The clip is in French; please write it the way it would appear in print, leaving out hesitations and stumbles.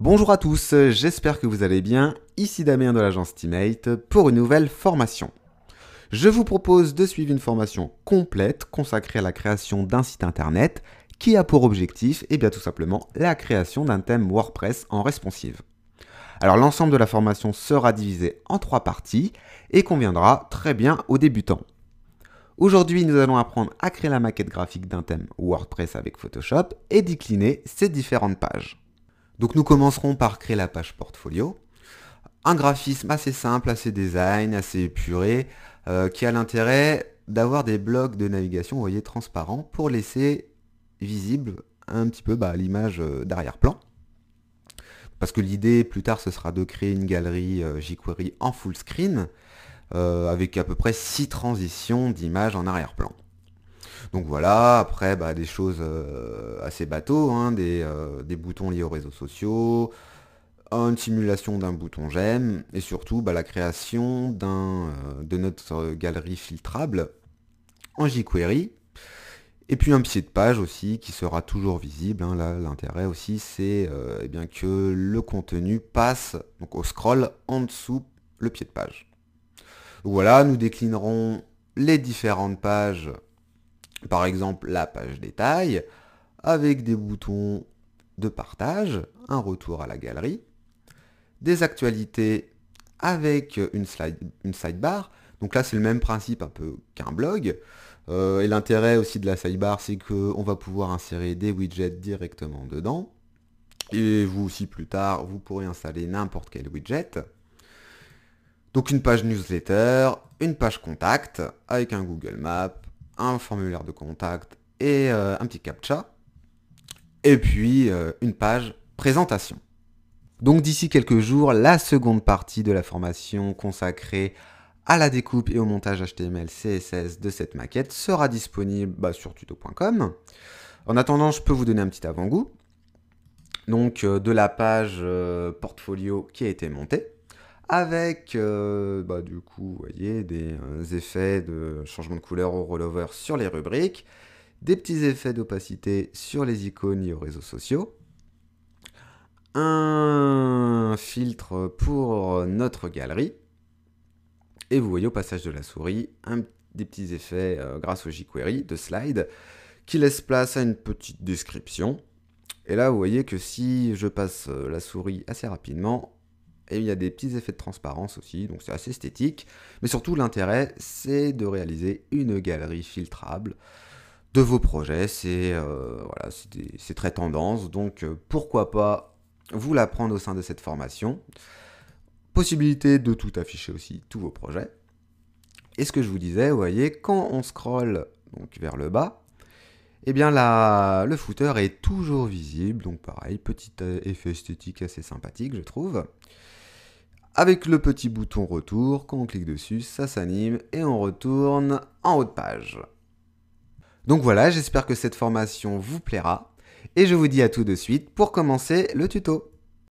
Bonjour à tous, j'espère que vous allez bien. Ici Damien de l'agence Teammate pour une nouvelle formation. Je vous propose de suivre une formation complète consacrée à la création d'un site internet qui a pour objectif, tout simplement, la création d'un thème WordPress en responsive. Alors l'ensemble de la formation sera divisé en 3 parties et conviendra très bien aux débutants. Aujourd'hui, nous allons apprendre à créer la maquette graphique d'un thème WordPress avec Photoshop et décliner ses différentes pages. Donc nous commencerons par créer la page portfolio. Un graphisme assez simple, assez design, assez épuré, qui a l'intérêt d'avoir des blocs de navigation, vous voyez, transparents pour laisser visible un petit peu l'image d'arrière-plan. Parce que l'idée plus tard ce sera de créer une galerie jQuery en full screen avec à peu près 6 transitions d'images en arrière-plan. Donc voilà, après des choses assez bateaux, des boutons liés aux réseaux sociaux, une simulation d'un bouton j'aime, et surtout la création de notre galerie filtrable en jQuery. Et puis un pied de page aussi qui sera toujours visible. Là, l'intérêt aussi c'est que le contenu passe donc au scroll en dessous le pied de page. Donc voilà, nous déclinerons les différentes pages. Par exemple, la page détail, avec des boutons de partage, un retour à la galerie, des actualités avec une sidebar. Donc là, c'est le même principe un peu qu'un blog. Et l'intérêt aussi de la sidebar, c'est qu'on va pouvoir insérer des widgets directement dedans. Et vous aussi, plus tard, vous pourrez installer n'importe quel widget. Donc une page newsletter, une page contact avec un Google Maps, un formulaire de contact et un petit captcha. Et puis une page présentation. Donc d'ici quelques jours, la seconde partie de la formation consacrée à la découpe et au montage HTML, CSS de cette maquette sera disponible sur tuto.com. En attendant, je peux vous donner un petit avant-goût. Donc de la page portfolio qui a été montée, avec du coup, vous voyez, des effets de changement de couleur au rollover sur les rubriques, des petits effets d'opacité sur les icônes liées aux réseaux sociaux, un filtre pour notre galerie, et vous voyez au passage de la souris des petits effets grâce au jQuery de slide qui laisse place à une petite description. Et là, vous voyez que si je passe la souris assez rapidement, et il y a des petits effets de transparence aussi, donc c'est assez esthétique. Mais surtout, l'intérêt, c'est de réaliser une galerie filtrable de vos projets. C'est très tendance, donc pourquoi pas vous l'apprendre au sein de cette formation. Possibilité de tout afficher aussi, tous vos projets. Et ce que je vous disais, vous voyez, quand on scrolle donc, vers le bas, le footer est toujours visible, donc pareil, petit effet esthétique assez sympathique, je trouve. Avec le petit bouton retour, quand on clique dessus, ça s'anime et on retourne en haut de page. Donc voilà, j'espère que cette formation vous plaira et je vous dis à tout de suite pour commencer le tuto.